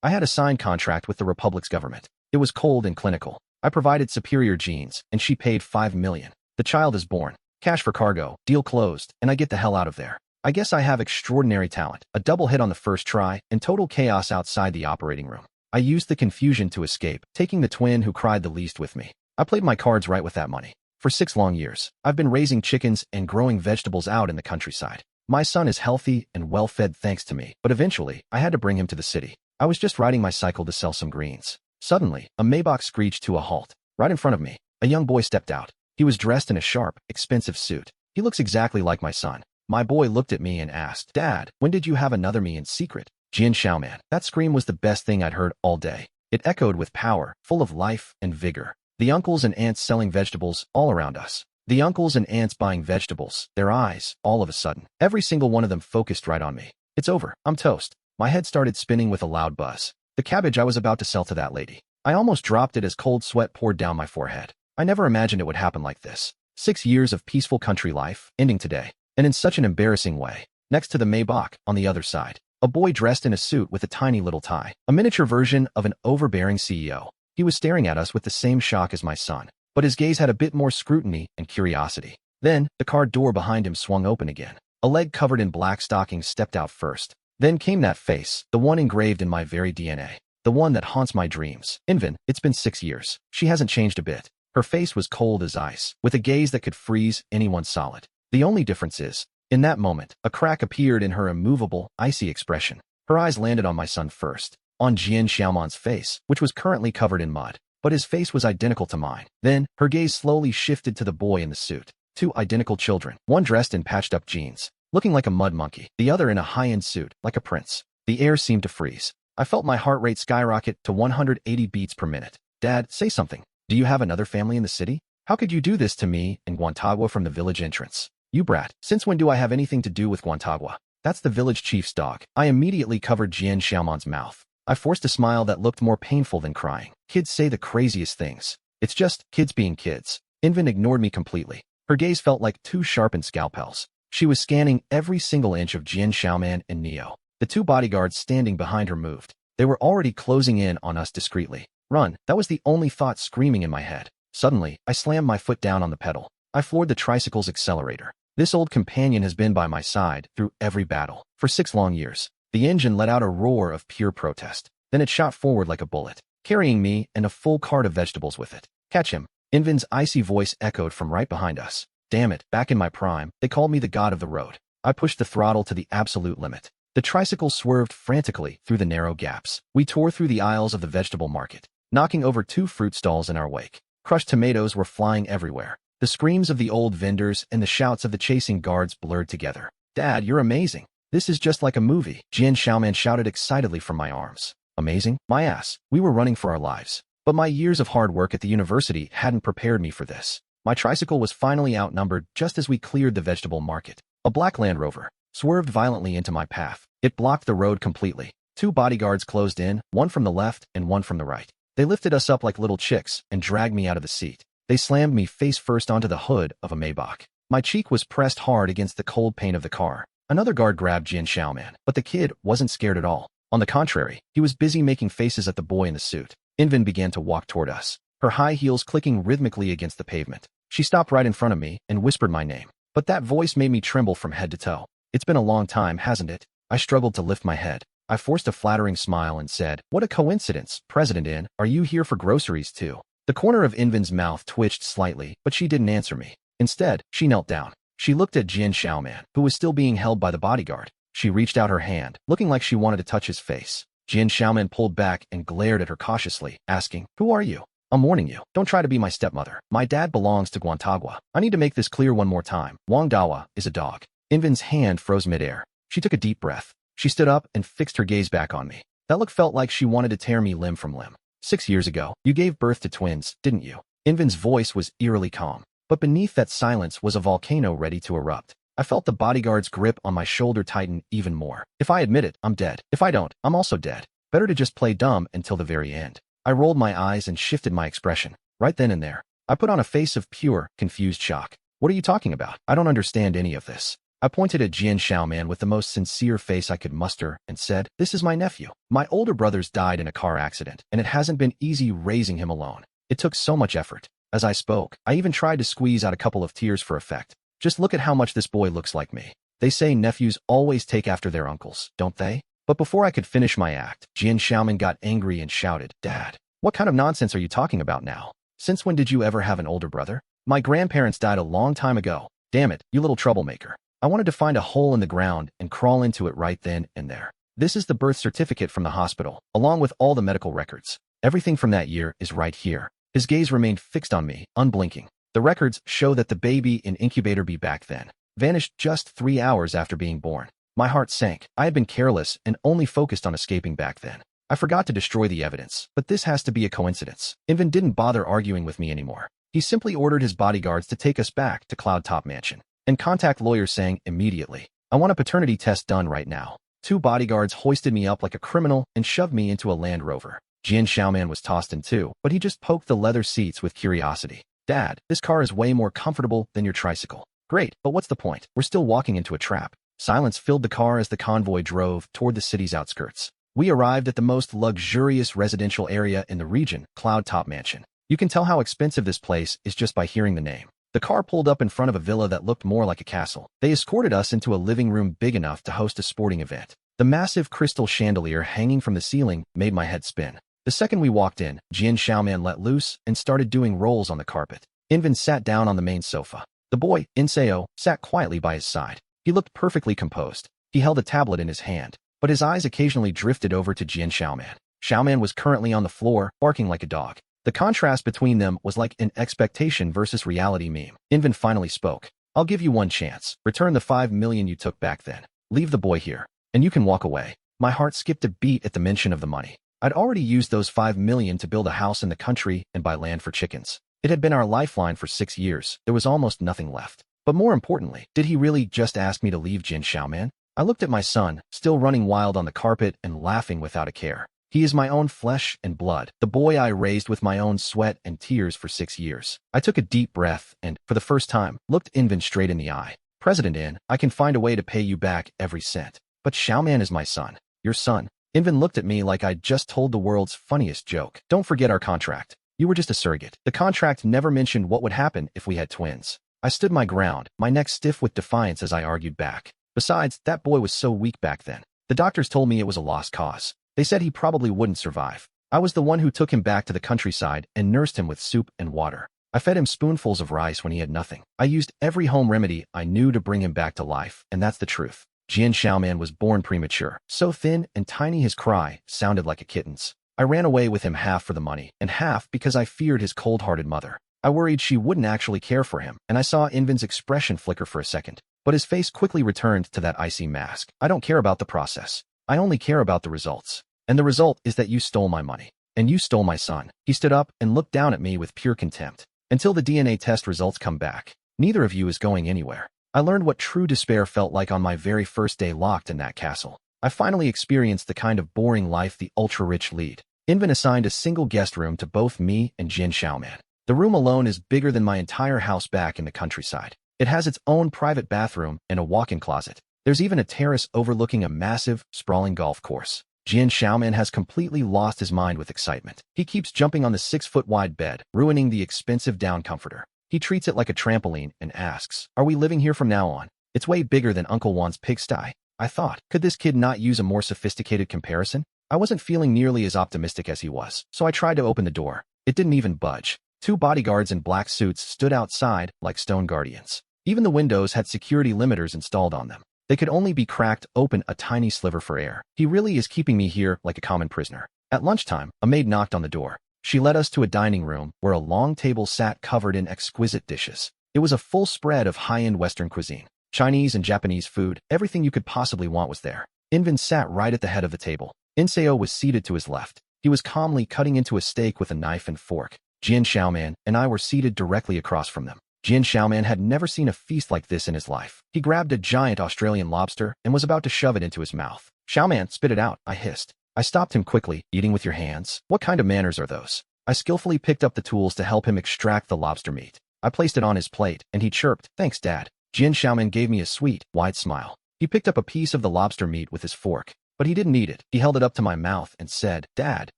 I had a signed contract with the Republic's government. It was cold and clinical. I provided superior genes, and she paid 5 million. The child is born. Cash for cargo, deal closed, and I get the hell out of there. I guess I have extraordinary talent, a double hit on the first try, and total chaos outside the operating room. I used the confusion to escape, taking the twin who cried the least with me. I played my cards right with that money. For 6 long years, I've been raising chickens and growing vegetables out in the countryside. My son is healthy and well-fed thanks to me, but eventually, I had to bring him to the city. I was just riding my cycle to sell some greens. Suddenly, a Maybach screeched to a halt. Right in front of me, a young boy stepped out. He was dressed in a sharp, expensive suit. He looks exactly like my son. My boy looked at me and asked, "Dad, when did you have another me in secret?" Jian Xiaoman. That scream was the best thing I'd heard all day. It echoed with power, full of life and vigor. The uncles and aunts selling vegetables all around us. The uncles and aunts buying vegetables, their eyes, all of a sudden, every single one of them focused right on me. It's over. I'm toast. My head started spinning with a loud buzz. The cabbage I was about to sell to that lady. I almost dropped it as cold sweat poured down my forehead. I never imagined it would happen like this. 6 years of peaceful country life, ending today. And in such an embarrassing way. Next to the Maybach, on the other side, a boy dressed in a suit with a tiny little tie. A miniature version of an overbearing CEO. He was staring at us with the same shock as my son, but his gaze had a bit more scrutiny and curiosity. Then, the car door behind him swung open again. A leg covered in black stockings stepped out first. Then came that face, the one engraved in my very DNA. The one that haunts my dreams. Invin, it's been 6 years. She hasn't changed a bit. Her face was cold as ice, with a gaze that could freeze anyone solid. The only difference is, in that moment, a crack appeared in her immovable, icy expression. Her eyes landed on my son first, on Jian Xiaoman's face, which was currently covered in mud. But his face was identical to mine. Then, her gaze slowly shifted to the boy in the suit. 2 identical children, one dressed in patched-up jeans, looking like a mud monkey, the other in a high-end suit, like a prince. The air seemed to freeze. I felt my heart rate skyrocket to 180 beats per minute. "Dad, say something. Do you have another family in the city? How could you do this to me and Guantagua from the village entrance? You brat, since when do I have anything to do with Guantagua?" "That's the village chief's dog." I immediately covered Jian Xiaoman's mouth. I forced a smile that looked more painful than crying. Kids say the craziest things. It's just kids being kids. Invin ignored me completely. Her gaze felt like 2 sharpened scalpels. She was scanning every single inch of Jian Xiaoman and Neo. The 2 bodyguards standing behind her moved. They were already closing in on us discreetly. Run, that was the only thought screaming in my head. Suddenly, I slammed my foot down on the pedal. I floored the tricycle's accelerator. This old companion has been by my side through every battle. For 6 long years. The engine let out a roar of pure protest. Then it shot forward like a bullet, carrying me and a full cart of vegetables with it. "Catch him." Invin's icy voice echoed from right behind us. Damn it, back in my prime, they called me the god of the road. I pushed the throttle to the absolute limit. The tricycle swerved frantically through the narrow gaps. We tore through the aisles of the vegetable market, knocking over 2 fruit stalls in our wake. Crushed tomatoes were flying everywhere. The screams of the old vendors and the shouts of the chasing guards blurred together. "Dad, you're amazing. This is just like a movie," Jian Xiaoman shouted excitedly from my arms. Amazing? My ass. We were running for our lives. But my years of hard work at the university hadn't prepared me for this. My tricycle was finally outnumbered just as we cleared the vegetable market. A black Land Rover swerved violently into my path. It blocked the road completely. 2 bodyguards closed in, one from the left and one from the right. They lifted us up like little chicks and dragged me out of the seat. They slammed me face first onto the hood of a Maybach. My cheek was pressed hard against the cold paint of the car. Another guard grabbed Jian Xiaoman, but the kid wasn't scared at all. On the contrary, he was busy making faces at the boy in the suit. Invin began to walk toward us, her high heels clicking rhythmically against the pavement. She stopped right in front of me and whispered my name. But that voice made me tremble from head to toe. "It's been a long time, hasn't it?" I struggled to lift my head. I forced a flattering smile and said, "What a coincidence, President In. Are you here for groceries too?" The corner of Invin's mouth twitched slightly, but she didn't answer me. Instead, she knelt down. She looked at Jian Xiaoman, who was still being held by the bodyguard. She reached out her hand, looking like she wanted to touch his face. Jian Xiaoman pulled back and glared at her cautiously, asking, "Who are you?" "I'm warning you. Don't try to be my stepmother. My dad belongs to Guantagua. I need to make this clear one more time. Wang Dawa is a dog." Invin's hand froze midair. She took a deep breath. She stood up and fixed her gaze back on me. That look felt like she wanted to tear me limb from limb. 6 years ago, you gave birth to twins, didn't you?" Invin's voice was eerily calm. But beneath that silence was a volcano ready to erupt. I felt the bodyguard's grip on my shoulder tighten even more. If I admit it, I'm dead. If I don't, I'm also dead. Better to just play dumb until the very end. I rolled my eyes and shifted my expression. Right then and there, I put on a face of pure, confused shock. "What are you talking about? I don't understand any of this." I pointed at Jian Xiaoman with the most sincere face I could muster and said, "This is my nephew. My older brother's died in a car accident, and it hasn't been easy raising him alone. It took so much effort." As I spoke, I even tried to squeeze out a couple of tears for effect. "Just look at how much this boy looks like me. They say nephews always take after their uncles, don't they?" But before I could finish my act, Jian Xiaoman got angry and shouted, "Dad, what kind of nonsense are you talking about now? Since when did you ever have an older brother? My grandparents died a long time ago. Damn it, you little troublemaker." I wanted to find a hole in the ground and crawl into it right then and there. "This is the birth certificate from the hospital, along with all the medical records. Everything from that year is right here." His gaze remained fixed on me, unblinking. "The records show that the baby in incubator B back then vanished just 3 hours after being born." My heart sank. I had been careless and only focused on escaping back then. I forgot to destroy the evidence, but this has to be a coincidence. Invin didn't bother arguing with me anymore. He simply ordered his bodyguards to take us back to Cloud Top Mansion and contact lawyers saying immediately, "I want a paternity test done right now." 2 bodyguards hoisted me up like a criminal and shoved me into a Land Rover. Jian Xiaoman was tossed in too, but he just poked the leather seats with curiosity. "Dad, this car is way more comfortable than your tricycle." "Great, but what's the point? We're still walking into a trap." Silence filled the car as the convoy drove toward the city's outskirts. We arrived at the most luxurious residential area in the region, Cloud Top Mansion. You can tell how expensive this place is just by hearing the name. The car pulled up in front of a villa that looked more like a castle. They escorted us into a living room big enough to host a sporting event. The massive crystal chandelier hanging from the ceiling made my head spin. The second we walked in, Jian Xiaoman let loose and started doing rolls on the carpet. Invin sat down on the main sofa. The boy, Inseo, sat quietly by his side. He looked perfectly composed. He held a tablet in his hand, but his eyes occasionally drifted over to Jian Xiaoman. Xiaoman was currently on the floor, barking like a dog. The contrast between them was like an expectation versus reality meme. Invin finally spoke. "I'll give you one chance. Return the 5 million you took back then. Leave the boy here, and you can walk away." My heart skipped a beat at the mention of the money. I'd already used those 5 million to build a house in the country and buy land for chickens. It had been our lifeline for 6 years. There was almost nothing left. But more importantly, did he really just ask me to leave Jian Xiaoman? I looked at my son, still running wild on the carpet and laughing without a care. He is my own flesh and blood, the boy I raised with my own sweat and tears for 6 years. I took a deep breath and, for the first time, looked Invin straight in the eye. "President In, I can find a way to pay you back every cent. But Xiaoman is my son. Your son." Invin looked at me like I'd just told the world's funniest joke. "Don't forget our contract. You were just a surrogate." The contract never mentioned what would happen if we had twins. I stood my ground, my neck stiff with defiance as I argued back. Besides, that boy was so weak back then. The doctors told me it was a lost cause. They said he probably wouldn't survive. I was the one who took him back to the countryside and nursed him with soup and water. I fed him spoonfuls of rice when he had nothing. I used every home remedy I knew to bring him back to life, and that's the truth. Jian Xiaoman was born premature. So thin and tiny his cry sounded like a kitten's. I ran away with him half for the money, and half because I feared his cold-hearted mother. I worried she wouldn't actually care for him, and I saw Invin's expression flicker for a second. But his face quickly returned to that icy mask. "I don't care about the process. I only care about the results. And the result is that you stole my money. And you stole my son." He stood up and looked down at me with pure contempt. "Until the DNA test results come back, neither of you is going anywhere." I learned what true despair felt like on my very first day locked in that castle. I finally experienced the kind of boring life the ultra-rich lead. Invin assigned a single guest room to both me and Jian Xiaoman. The room alone is bigger than my entire house back in the countryside. It has its own private bathroom and a walk-in closet. There's even a terrace overlooking a massive, sprawling golf course. Jian Xiaoman has completely lost his mind with excitement. He keeps jumping on the 6-foot-wide bed, ruining the expensive down comforter. He treats it like a trampoline and asks, "Are we living here from now on?" It's way bigger than Uncle Juan's pigsty. I thought, could this kid not use a more sophisticated comparison? I wasn't feeling nearly as optimistic as he was, so I tried to open the door. It didn't even budge. 2 bodyguards in black suits stood outside like stone guardians. Even the windows had security limiters installed on them. They could only be cracked open a tiny sliver for air. He really is keeping me here like a common prisoner. At lunchtime, a maid knocked on the door. She led us to a dining room where a long table sat covered in exquisite dishes. It was a full spread of high-end Western cuisine. Chinese and Japanese food, everything you could possibly want was there. Invin sat right at the head of the table. Inseo was seated to his left. He was calmly cutting into a steak with a knife and fork. Jian Xiaoman and I were seated directly across from them. Jian Xiaoman had never seen a feast like this in his life. He grabbed a giant Australian lobster and was about to shove it into his mouth. "Xiaoman, spit it out," I hissed. I stopped him quickly. "Eating with your hands? What kind of manners are those?" I skillfully picked up the tools to help him extract the lobster meat. I placed it on his plate, and he chirped, "Thanks, Dad." Jian Xiaoman gave me a sweet, wide smile. He picked up a piece of the lobster meat with his fork, but he didn't eat it. He held it up to my mouth and said, "Dad,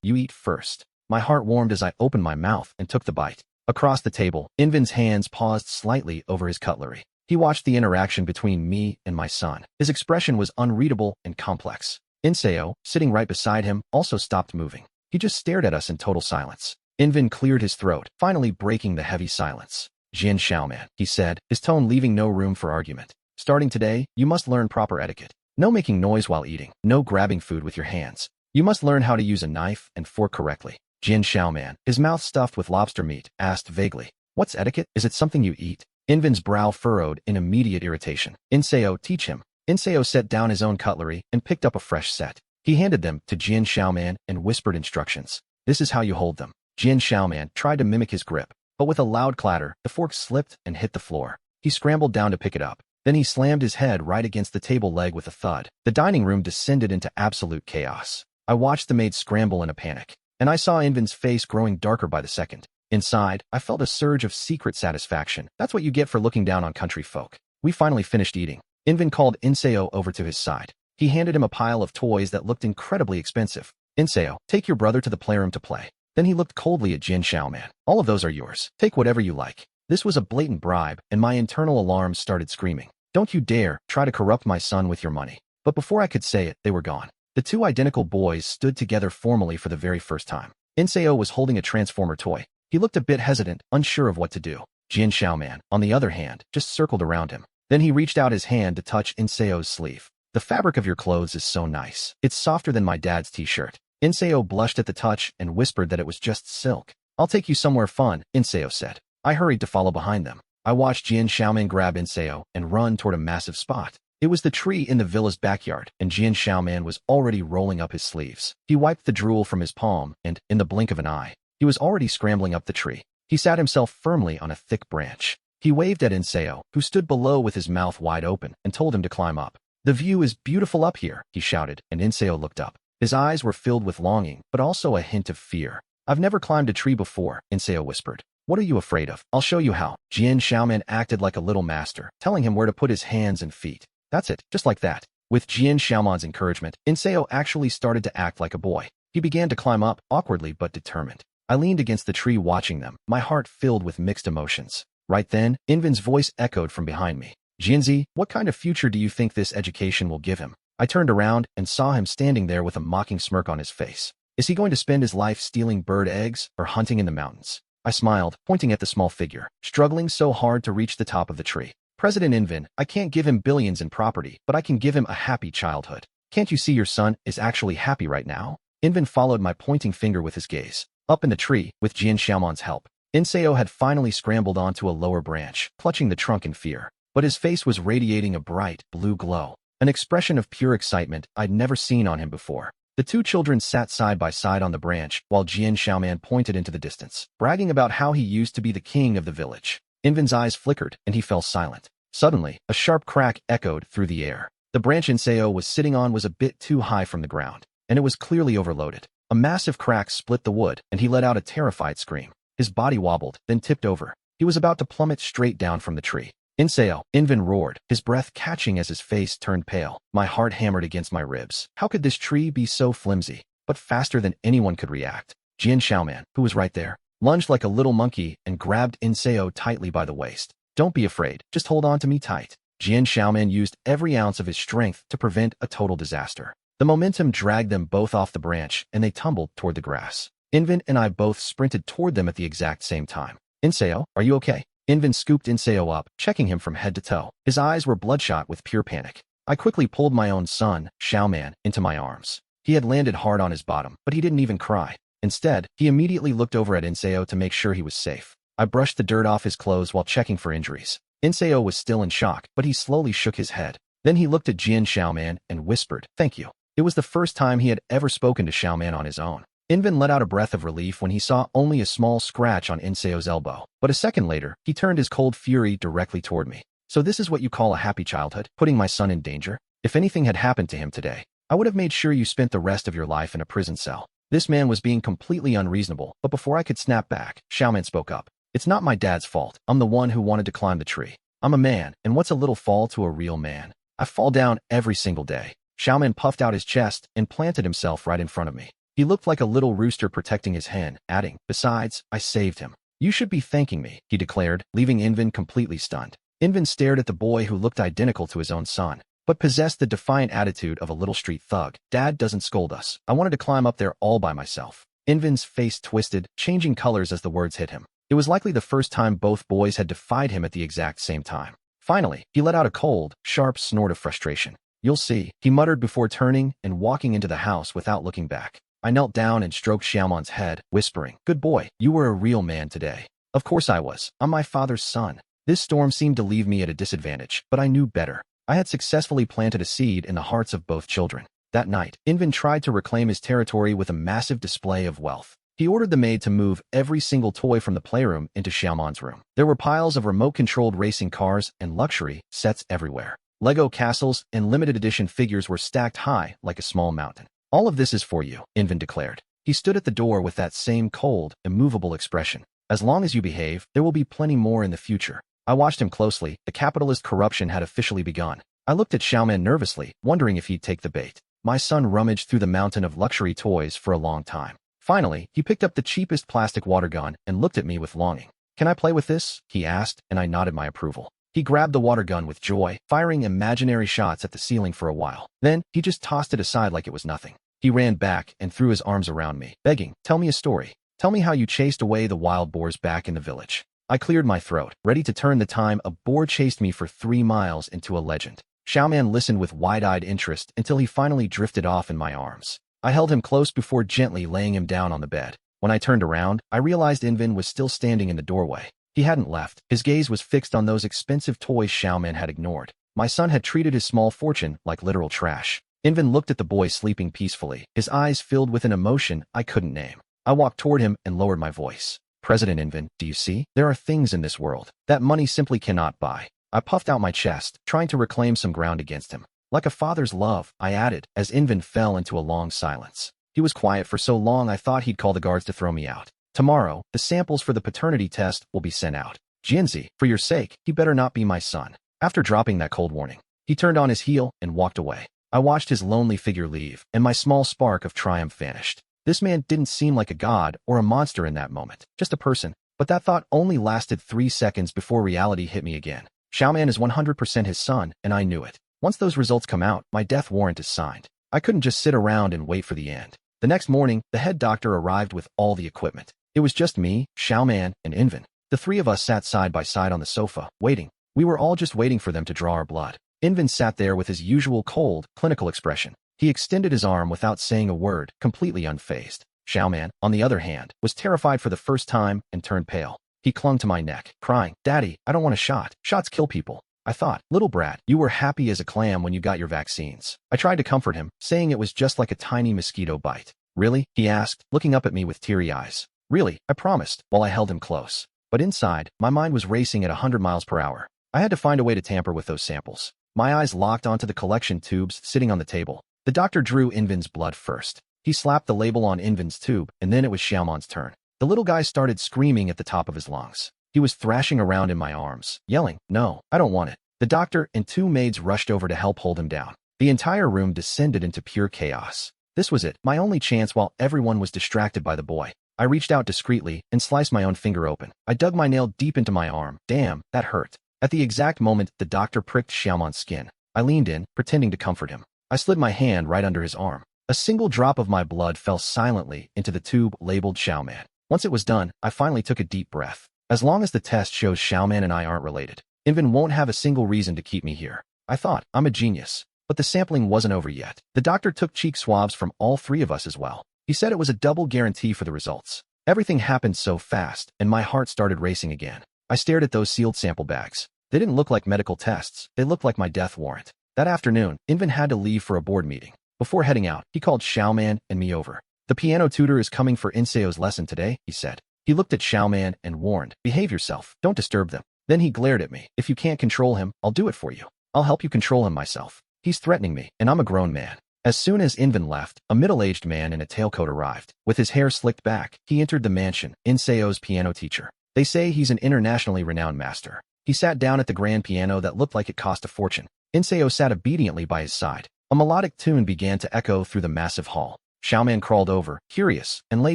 you eat first." My heart warmed as I opened my mouth and took the bite. Across the table, Invin's hands paused slightly over his cutlery. He watched the interaction between me and my son. His expression was unreadable and complex. Inseo, sitting right beside him, also stopped moving. He just stared at us in total silence. Invin cleared his throat, finally breaking the heavy silence. "Jian Xiaoman," he said, his tone leaving no room for argument. "Starting today, you must learn proper etiquette. No making noise while eating, no grabbing food with your hands. You must learn how to use a knife and fork correctly." Jian Xiaoman, his mouth stuffed with lobster meat, asked vaguely, "What's etiquette? Is it something you eat?" Invin's brow furrowed in immediate irritation. "Inseo, teach him." Inseo set down his own cutlery and picked up a fresh set. He handed them to Jian Xiaoman and whispered instructions. "This is how you hold them." Jian Xiaoman tried to mimic his grip, but with a loud clatter, the fork slipped and hit the floor. He scrambled down to pick it up. Then he slammed his head right against the table leg with a thud. The dining room descended into absolute chaos. I watched the maid scramble in a panic, and I saw Invin's face growing darker by the second. Inside, I felt a surge of secret satisfaction. That's what you get for looking down on country folk. We finally finished eating. Invin called Inseo over to his side. He handed him a pile of toys that looked incredibly expensive. "Inseo, take your brother to the playroom to play." Then he looked coldly at Jian Xiaoman. "All of those are yours. Take whatever you like." This was a blatant bribe, and my internal alarms started screaming. "Don't you dare try to corrupt my son with your money." But before I could say it, they were gone. The two identical boys stood together formally for the very first time. Inseo was holding a transformer toy. He looked a bit hesitant, unsure of what to do. Jian Xiaoman, on the other hand, just circled around him. Then he reached out his hand to touch Inseo's sleeve. "The fabric of your clothes is so nice. It's softer than my dad's t-shirt." Inseo blushed at the touch and whispered that it was just silk. "I'll take you somewhere fun," Inseo said. I hurried to follow behind them. I watched Jian Xiaoman grab Inseo and run toward a massive spot. It was the tree in the villa's backyard, and Jian Xiaoman was already rolling up his sleeves. He wiped the drool from his palm, and, in the blink of an eye, he was already scrambling up the tree. He sat himself firmly on a thick branch. He waved at Inseo, who stood below with his mouth wide open, and told him to climb up. "The view is beautiful up here," he shouted, and Inseo looked up. His eyes were filled with longing, but also a hint of fear. "I've never climbed a tree before," Inseo whispered. "What are you afraid of? I'll show you how." Jian Xiaoman acted like a little master, telling him where to put his hands and feet. "That's it, just like that." With Jian Xiaoman's encouragement, Inseo actually started to act like a boy. He began to climb up, awkwardly but determined. I leaned against the tree watching them, my heart filled with mixed emotions. Right then, Invin's voice echoed from behind me. "Jianzi, what kind of future do you think this education will give him?" I turned around and saw him standing there with a mocking smirk on his face. Is he going to spend his life stealing bird eggs or hunting in the mountains? I smiled, pointing at the small figure, struggling so hard to reach the top of the tree. "President Invin, I can't give him billions in property, but I can give him a happy childhood. Can't you see your son is actually happy right now?" Invin followed my pointing finger with his gaze. Up in the tree, with Jian Xiaoman's help, Inseo had finally scrambled onto a lower branch, clutching the trunk in fear. But his face was radiating a bright, blue glow, an expression of pure excitement I'd never seen on him before. The two children sat side by side on the branch, while Jian Xiaoman pointed into the distance, bragging about how he used to be the king of the village. Invin's eyes flickered, and he fell silent. Suddenly, a sharp crack echoed through the air. The branch Inseo was sitting on was a bit too high from the ground, and it was clearly overloaded. A massive crack split the wood, and he let out a terrified scream. His body wobbled, then tipped over. He was about to plummet straight down from the tree. "Inseo," Invin roared, his breath catching as his face turned pale. My heart hammered against my ribs. How could this tree be so flimsy? But faster than anyone could react, Jian Xiaoman, who was right there, lunged like a little monkey and grabbed Inseo tightly by the waist. "Don't be afraid, just hold on to me tight." Jian Xiaoman used every ounce of his strength to prevent a total disaster. The momentum dragged them both off the branch, and they tumbled toward the grass. Invin and I both sprinted toward them at the exact same time. "Inseo, are you okay?" Invin scooped Inseo up, checking him from head to toe. His eyes were bloodshot with pure panic. I quickly pulled my own son, Xiaoman, into my arms. He had landed hard on his bottom, but he didn't even cry. Instead, he immediately looked over at Inseo to make sure he was safe. I brushed the dirt off his clothes while checking for injuries. Inseo was still in shock, but he slowly shook his head. Then he looked at Jian Xiaoman and whispered, "Thank you." It was the first time he had ever spoken to Xiaoman on his own. Invin let out a breath of relief when he saw only a small scratch on Inseo's elbow. But a second later, he turned his cold fury directly toward me. "So this is what you call a happy childhood? Putting my son in danger? If anything had happened to him today, I would have made sure you spent the rest of your life in a prison cell." This man was being completely unreasonable, but before I could snap back, Xiaoman spoke up. "It's not my dad's fault. I'm the one who wanted to climb the tree." I'm a man, and what's a little fall to a real man? I fall down every single day. Xiaoman puffed out his chest and planted himself right in front of me. He looked like a little rooster protecting his hen, adding, "Besides, I saved him." "You should be thanking me," he declared, leaving Invan completely stunned. Invan stared at the boy who looked identical to his own son, but possessed the defiant attitude of a little street thug. "Dad doesn't scold us. I wanted to climb up there all by myself." Invan's face twisted, changing colors as the words hit him. It was likely the first time both boys had defied him at the exact same time. Finally, he let out a cold, sharp snort of frustration. "You'll see," he muttered before turning and walking into the house without looking back. I knelt down and stroked Xiaoman's head, whispering, "Good boy, you were a real man today." Of course I was. I'm my father's son. This storm seemed to leave me at a disadvantage, but I knew better. I had successfully planted a seed in the hearts of both children. That night, Invan tried to reclaim his territory with a massive display of wealth. He ordered the maid to move every single toy from the playroom into Xiaoman's room. There were piles of remote-controlled racing cars and luxury sets everywhere. Lego castles and limited edition figures were stacked high like a small mountain. "All of this is for you," Invan declared. He stood at the door with that same cold, immovable expression. "As long as you behave, there will be plenty more in the future." I watched him closely. The capitalist corruption had officially begun. I looked at Xiaoman nervously, wondering if he'd take the bait. My son rummaged through the mountain of luxury toys for a long time. Finally, he picked up the cheapest plastic water gun and looked at me with longing. "Can I play with this?" he asked, and I nodded my approval. He grabbed the water gun with joy, firing imaginary shots at the ceiling for a while. Then, he just tossed it aside like it was nothing. He ran back and threw his arms around me, begging, "Tell me a story. Tell me how you chased away the wild boars back in the village." I cleared my throat, ready to turn the time a boar chased me for 3 miles into a legend. Xiaoman listened with wide-eyed interest until he finally drifted off in my arms. I held him close before gently laying him down on the bed. When I turned around, I realized Invan was still standing in the doorway. He hadn't left. His gaze was fixed on those expensive toys Xiaoman had ignored. My son had treated his small fortune like literal trash. Invan looked at the boy sleeping peacefully, his eyes filled with an emotion I couldn't name. I walked toward him and lowered my voice. "President Invan, do you see? There are things in this world that money simply cannot buy." I puffed out my chest, trying to reclaim some ground against him. "Like a father's love," I added, as Invan fell into a long silence. He was quiet for so long I thought he'd call the guards to throw me out. "Tomorrow, the samples for the paternity test will be sent out. Jianzi, for your sake, he better not be my son." After dropping that cold warning, he turned on his heel and walked away. I watched his lonely figure leave, and my small spark of triumph vanished. This man didn't seem like a god or a monster in that moment, just a person. But that thought only lasted 3 seconds before reality hit me again. Xiaoman is 100% his son, and I knew it. Once those results come out, my death warrant is signed. I couldn't just sit around and wait for the end. The next morning, the head doctor arrived with all the equipment. It was just me, Xiaoman, and Invan. The 3 of us sat side by side on the sofa, waiting. We were all just waiting for them to draw our blood. Invan sat there with his usual cold, clinical expression. He extended his arm without saying a word, completely unfazed. Xiaoman, on the other hand, was terrified for the first time and turned pale. He clung to my neck, crying, "Daddy, I don't want a shot. Shots kill people." I thought, "Little brat, you were happy as a clam when you got your vaccines." I tried to comfort him, saying it was just like a tiny mosquito bite. "Really?" he asked, looking up at me with teary eyes. "Really, I promised," while I held him close. But inside, my mind was racing at 100 miles per hour. I had to find a way to tamper with those samples. My eyes locked onto the collection tubes sitting on the table. The doctor drew Invan's blood first. He slapped the label on Invan's tube, and then it was Xiaoman's turn. The little guy started screaming at the top of his lungs. He was thrashing around in my arms, yelling, "No, I don't want it." The doctor and 2 maids rushed over to help hold him down. The entire room descended into pure chaos. This was it, my only chance while everyone was distracted by the boy. I reached out discreetly and sliced my own finger open. I dug my nail deep into my arm. Damn, that hurt. At the exact moment, the doctor pricked Xiaoman's skin. I leaned in, pretending to comfort him. I slid my hand right under his arm. A single drop of my blood fell silently into the tube labeled Xiaoman. Once it was done, I finally took a deep breath. As long as the test shows Xiaoman and I aren't related, Invan won't have a single reason to keep me here. I thought, I'm a genius. But the sampling wasn't over yet. The doctor took cheek swabs from all 3 of us as well. He said it was a double guarantee for the results. Everything happened so fast, and my heart started racing again. I stared at those sealed sample bags. They didn't look like medical tests. They looked like my death warrant. That afternoon, Invan had to leave for a board meeting. Before heading out, he called Xiaoman and me over. "The piano tutor is coming for Inseo's lesson today," he said. He looked at Xiaoman and warned, "Behave yourself. Don't disturb them." Then he glared at me. "If you can't control him, I'll do it for you. I'll help you control him myself. He's threatening me, and I'm a grown man." As soon as Invan left, a middle-aged man in a tailcoat arrived. With his hair slicked back, he entered the mansion, Inseo's piano teacher. They say he's an internationally renowned master. He sat down at the grand piano that looked like it cost a fortune. Inseo sat obediently by his side. A melodic tune began to echo through the massive hall. Xiaoman crawled over, curious, and lay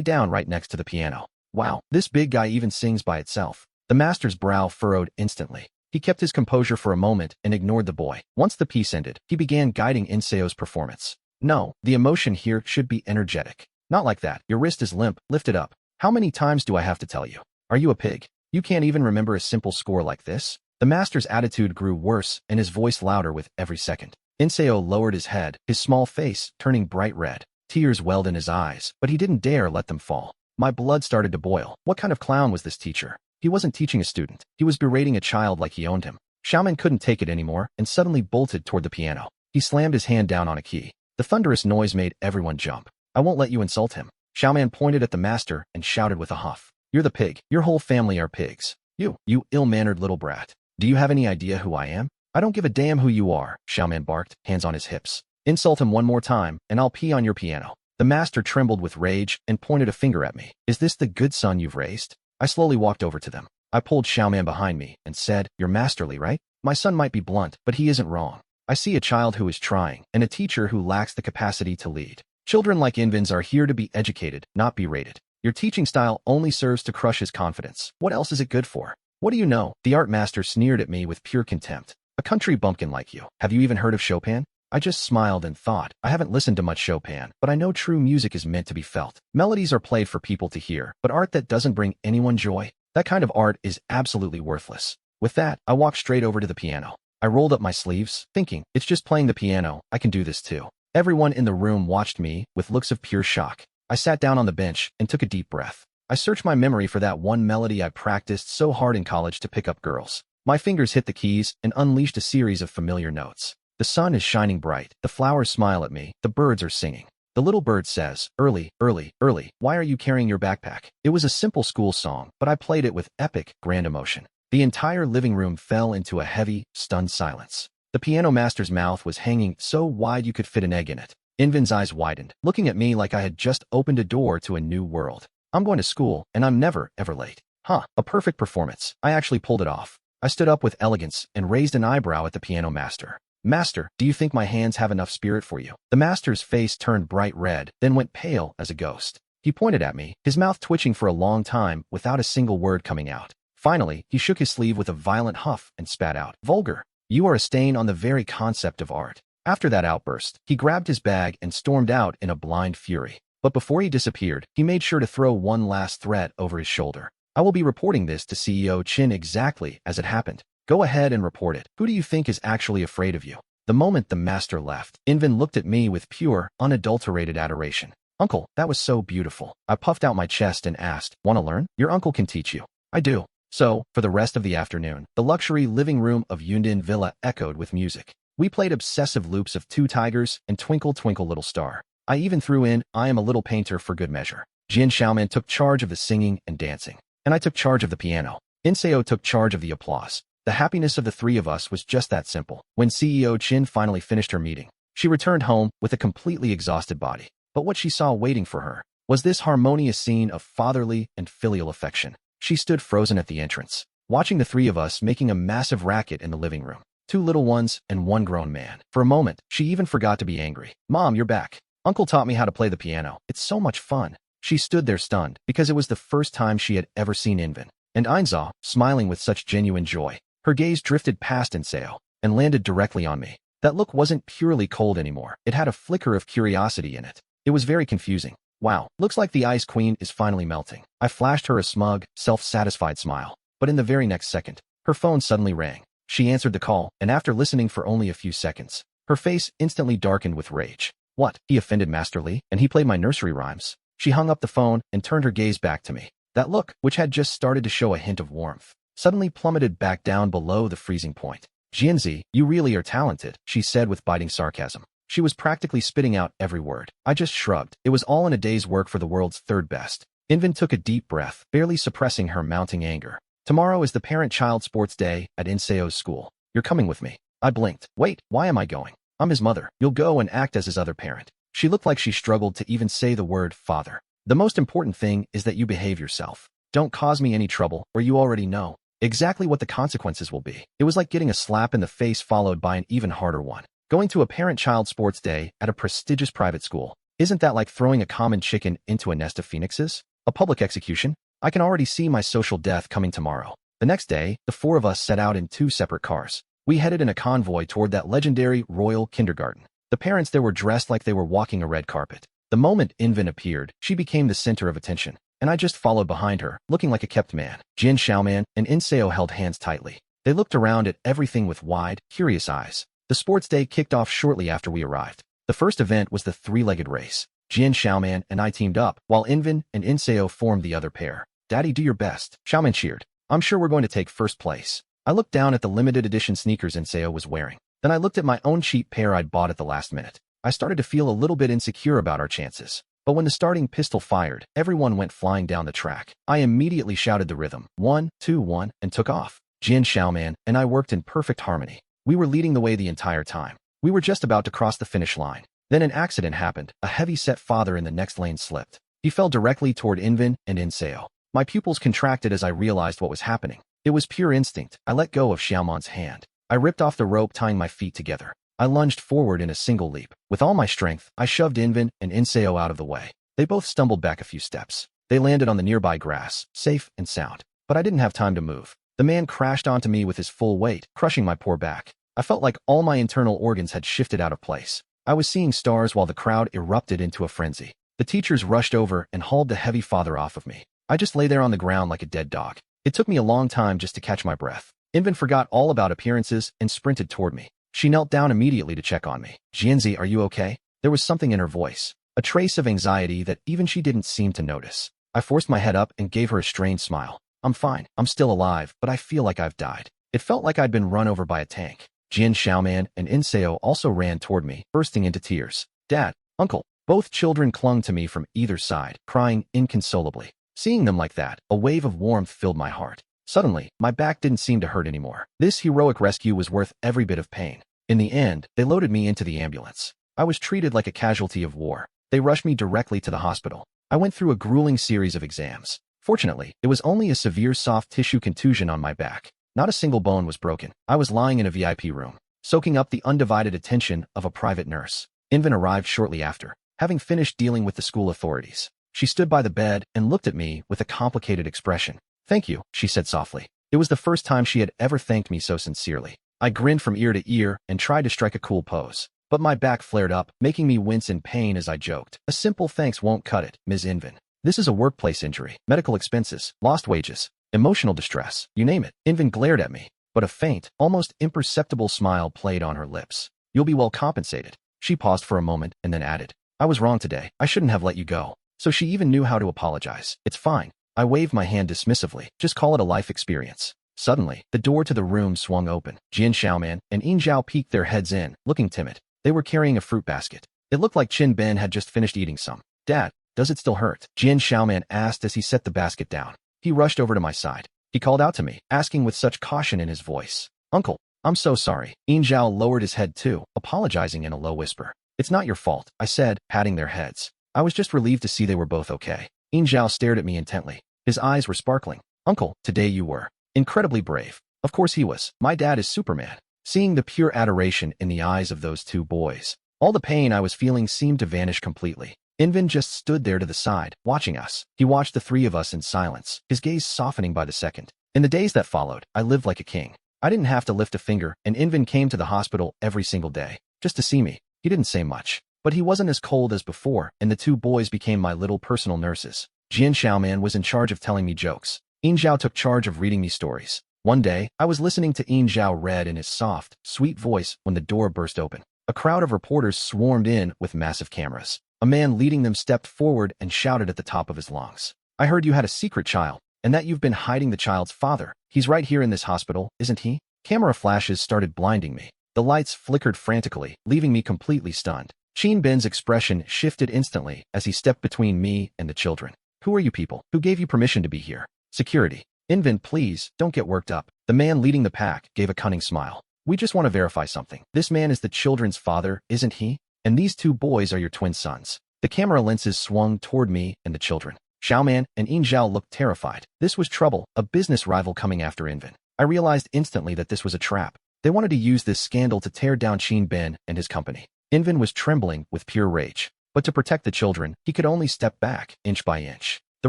down right next to the piano. Wow, this big guy even sings by itself. The master's brow furrowed instantly. He kept his composure for a moment and ignored the boy. Once the piece ended, he began guiding Inseo's performance. No, the emotion here should be energetic. Not like that. Your wrist is limp, lift it up. How many times do I have to tell you? Are you a pig? You can't even remember a simple score like this? The master's attitude grew worse and his voice louder with every second. Inseo lowered his head, his small face turning bright red. Tears welled in his eyes, but he didn't dare let them fall. My blood started to boil. What kind of clown was this teacher? He wasn't teaching a student. He was berating a child like he owned him. Xiaoman couldn't take it anymore and suddenly bolted toward the piano. He slammed his hand down on a key. The thunderous noise made everyone jump. I won't let you insult him. Xiaoman pointed at the master and shouted with a huff. You're the pig. Your whole family are pigs. You ill-mannered little brat. Do you have any idea who I am? I don't give a damn who you are, Xiaoman barked, hands on his hips. Insult him one more time, and I'll pee on your piano. The master trembled with rage and pointed a finger at me. Is this the good son you've raised? I slowly walked over to them. I pulled Xiaoman behind me and said, You're masterly, right? My son might be blunt, but he isn't wrong. I see a child who is trying, and a teacher who lacks the capacity to lead. Children like Invins are here to be educated, not berated. Your teaching style only serves to crush his confidence. What else is it good for? What do you know? The art master sneered at me with pure contempt. A country bumpkin like you. Have you even heard of Chopin? I just smiled and thought, I haven't listened to much Chopin, but I know true music is meant to be felt. Melodies are played for people to hear, but art that doesn't bring anyone joy, that kind of art is absolutely worthless. With that, I walked straight over to the piano. I rolled up my sleeves, thinking, it's just playing the piano, I can do this too. Everyone in the room watched me with looks of pure shock. I sat down on the bench and took a deep breath. I searched my memory for that one melody I practiced so hard in college to pick up girls. My fingers hit the keys and unleashed a series of familiar notes. The sun is shining bright, the flowers smile at me, the birds are singing. The little bird says, early, early, early, why are you carrying your backpack? It was a simple school song, but I played it with epic, grand emotion. The entire living room fell into a heavy, stunned silence. The piano master's mouth was hanging so wide you could fit an egg in it. Invin's eyes widened, looking at me like I had just opened a door to a new world. I'm going to school, and I'm never, ever late. A perfect performance. I actually pulled it off. I stood up with elegance and raised an eyebrow at the piano master. Master, do you think my hands have enough spirit for you? The master's face turned bright red, then went pale as a ghost. He pointed at me, his mouth twitching for a long time without a single word coming out. Finally, he shook his sleeve with a violent huff and spat out, Vulgar. You are a stain on the very concept of art. After that outburst, he grabbed his bag and stormed out in a blind fury. But before he disappeared, he made sure to throw one last threat over his shoulder. I will be reporting this to CEO Chin exactly as it happened. Go ahead and report it. Who do you think is actually afraid of you? The moment the master left, Invin looked at me with pure, unadulterated adoration. Uncle, that was so beautiful. I puffed out my chest and asked, Want to learn? Your uncle can teach you. I do. So, for the rest of the afternoon, the luxury living room of Yundin Villa echoed with music. We played obsessive loops of Two Tigers and Twinkle Twinkle Little Star. I even threw in I Am a Little Painter for good measure. Jin Xiaoman took charge of the singing and dancing, and I took charge of the piano. Inseo took charge of the applause. The happiness of the three of us was just that simple. When CEO Chin finally finished her meeting, she returned home with a completely exhausted body. But what she saw waiting for her was this harmonious scene of fatherly and filial affection. She stood frozen at the entrance, watching the three of us making a massive racket in the living room. Two little ones and one grown man. For a moment, she even forgot to be angry. Mom, you're back. Uncle taught me how to play the piano. It's so much fun. She stood there stunned because it was the first time she had ever seen Invin. And Ainza, smiling with such genuine joy. Her gaze drifted past Inseo and landed directly on me. That look wasn't purely cold anymore. It had a flicker of curiosity in it. It was very confusing. Wow, looks like the Ice Queen is finally melting. I flashed her a smug, self-satisfied smile. But in the very next second, her phone suddenly rang. She answered the call, and after listening for only a few seconds, her face instantly darkened with rage. What? He offended Master Li, and he played my nursery rhymes. She hung up the phone and turned her gaze back to me. That look, which had just started to show a hint of warmth, suddenly plummeted back down below the freezing point. Jianzi, you really are talented, she said with biting sarcasm. She was practically spitting out every word. I just shrugged. It was all in a day's work for the world's third best. Invin took a deep breath, barely suppressing her mounting anger. Tomorrow is the parent-child sports day at Inseo's school. You're coming with me. I blinked. Wait, why am I going? I'm his mother. You'll go and act as his other parent. She looked like she struggled to even say the word father. The most important thing is that you behave yourself. Don't cause me any trouble, or you already know. exactly what the consequences will be. It was like getting a slap in the face followed by an even harder one. Going to a parent-child sports day at a prestigious private school. Isn't that like throwing a common chicken into a nest of phoenixes? A public execution? I can already see my social death coming tomorrow. The next day, the four of us set out in 2 separate cars. We headed in a convoy toward that legendary royal kindergarten. The parents there were dressed like they were walking a red carpet. The moment Invin appeared, she became the center of attention, and I just followed behind her, looking like a kept man. Jin Xiaoman and Inseo held hands tightly. They looked around at everything with wide, curious eyes. The sports day kicked off shortly after we arrived. The first event was the 3-legged race. Jin Xiaoman and I teamed up, while Invin and Inseo formed the other pair. Daddy, do your best, Xiaoman cheered. I'm sure we're going to take first place. I looked down at the limited edition sneakers Inseo was wearing. Then I looked at my own cheap pair I'd bought at the last minute. I started to feel a little bit insecure about our chances. But when the starting pistol fired, everyone went flying down the track. I immediately shouted the rhythm, 1, 2, 1, and took off. Jin Xiaoman and I worked in perfect harmony. We were leading the way the entire time. We were just about to cross the finish line. Then an accident happened. A heavy-set father in the next lane slipped. He fell directly toward Invin and Inseo. My pupils contracted as I realized what was happening. It was pure instinct. I let go of Xiaoman's hand. I ripped off the rope tying my feet together. I lunged forward in a single leap. With all my strength, I shoved Invin and Inseo out of the way. They both stumbled back a few steps. They landed on the nearby grass, safe and sound. But I didn't have time to move. The man crashed onto me with his full weight, crushing my poor back. I felt like all my internal organs had shifted out of place. I was seeing stars while the crowd erupted into a frenzy. The teachers rushed over and hauled the heavy father off of me. I just lay there on the ground like a dead dog. It took me a long time just to catch my breath. Invin forgot all about appearances and sprinted toward me. She knelt down immediately to check on me. Jianzi, are you okay? There was something in her voice, a trace of anxiety that even she didn't seem to notice. I forced my head up and gave her a strained smile. I'm fine. I'm still alive, but I feel like I've died. It felt like I'd been run over by a tank. Jin Xiaoman and Inseo also ran toward me, bursting into tears. Dad, Uncle. Both children clung to me from either side, crying inconsolably. Seeing them like that, a wave of warmth filled my heart. Suddenly, my back didn't seem to hurt anymore. This heroic rescue was worth every bit of pain. In the end, they loaded me into the ambulance. I was treated like a casualty of war. They rushed me directly to the hospital. I went through a grueling series of exams. Fortunately, it was only a severe soft tissue contusion on my back. Not a single bone was broken. I was lying in a VIP room, soaking up the undivided attention of a private nurse. Invin arrived shortly after, having finished dealing with the school authorities. She stood by the bed and looked at me with a complicated expression. Thank you, she said softly. It was the first time she had ever thanked me so sincerely. I grinned from ear to ear and tried to strike a cool pose. But my back flared up, making me wince in pain as I joked. A simple thanks won't cut it, Ms. Invin. This is a workplace injury, medical expenses, lost wages, emotional distress, you name it. Invin glared at me, but a faint, almost imperceptible smile played on her lips. You'll be well compensated. She paused for a moment and then added, I was wrong today. I shouldn't have let you go. So she even knew how to apologize. It's fine. I waved my hand dismissively. Just call it a life experience. Suddenly, the door to the room swung open. Jin Xiaoman and Yin Zhao peeked their heads in, looking timid. They were carrying a fruit basket. It looked like Qin Ben had just finished eating some. Dad, does it still hurt? Jin Xiaoman asked as he set the basket down. He rushed over to my side. He called out to me, asking with such caution in his voice. Uncle, I'm so sorry. Yin Zhao lowered his head too, apologizing in a low whisper. It's not your fault, I said, patting their heads. I was just relieved to see they were both okay. Yin Zhao stared at me intently. His eyes were sparkling. Uncle, today you were incredibly brave. Of course he was. My dad is Superman. Seeing the pure adoration in the eyes of those two boys, all the pain I was feeling seemed to vanish completely. Invin just stood there to the side, watching us. He watched the three of us in silence, his gaze softening by the second. In the days that followed, I lived like a king. I didn't have to lift a finger, and Invin came to the hospital every single day, just to see me. He didn't say much, but he wasn't as cold as before, and the two boys became my little personal nurses. Jin Xiaoman was in charge of telling me jokes. Yin Zhao took charge of reading me stories. One day, I was listening to Yin Zhao read in his soft, sweet voice when the door burst open. A crowd of reporters swarmed in with massive cameras. A man leading them stepped forward and shouted at the top of his lungs. I heard you had a secret child, and that you've been hiding the child's father. He's right here in this hospital, isn't he? Camera flashes started blinding me. The lights flickered frantically, leaving me completely stunned. Qin Ben's expression shifted instantly as he stepped between me and the children. Who are you people? Who gave you permission to be here? Security. Invin, please, don't get worked up. The man leading the pack gave a cunning smile. We just want to verify something. This man is the children's father, isn't he? And these two boys are your twin sons. The camera lenses swung toward me and the children. Xiaoman and Yin Zhao looked terrified. This was trouble, a business rival coming after Inven. I realized instantly that this was a trap. They wanted to use this scandal to tear down Qin Ben and his company. Inven was trembling with pure rage. But to protect the children, he could only step back, inch by inch. The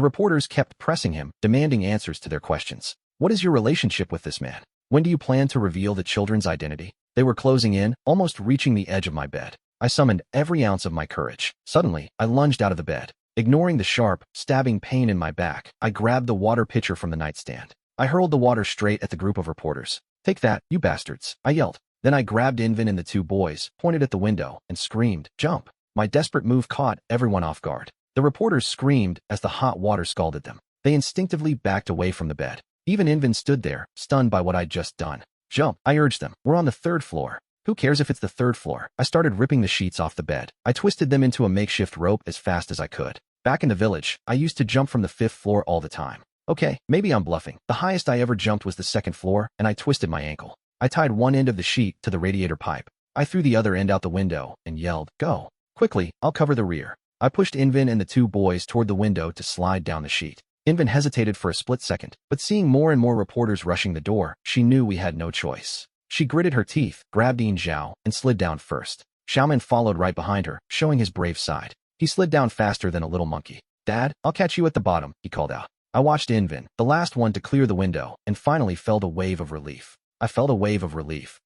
reporters kept pressing him, demanding answers to their questions. What is your relationship with this man? When do you plan to reveal the children's identity? They were closing in, almost reaching the edge of my bed. I summoned every ounce of my courage. Suddenly, I lunged out of the bed. Ignoring the sharp, stabbing pain in my back, I grabbed the water pitcher from the nightstand. I hurled the water straight at the group of reporters. "Take that, you bastards," I yelled. Then I grabbed Inven and the two boys, pointed at the window, and screamed, "Jump!" My desperate move caught everyone off guard. The reporters screamed as the hot water scalded them. They instinctively backed away from the bed. Even Inven stood there, stunned by what I'd just done. "Jump," I urged them. "We're on the 3rd floor. Who cares if it's the 3rd floor?" I started ripping the sheets off the bed. I twisted them into a makeshift rope as fast as I could. Back in the village, I used to jump from the 5th floor all the time. Okay, maybe I'm bluffing. The highest I ever jumped was the 2nd floor, and I twisted my ankle. I tied one end of the sheet to the radiator pipe. I threw the other end out the window and yelled, "Go! Quickly, I'll cover the rear." I pushed Inven and the two boys toward the window to slide down the sheet. Inven hesitated for a split second, but seeing more and more reporters rushing the door, she knew we had no choice. She gritted her teeth, grabbed Yin Zhao, and slid down first. Xiaoman followed right behind her, showing his brave side. He slid down faster than a little monkey. "Dad, I'll catch you at the bottom," he called out. I watched Inven, the last one to clear the window, and finally felt a wave of relief.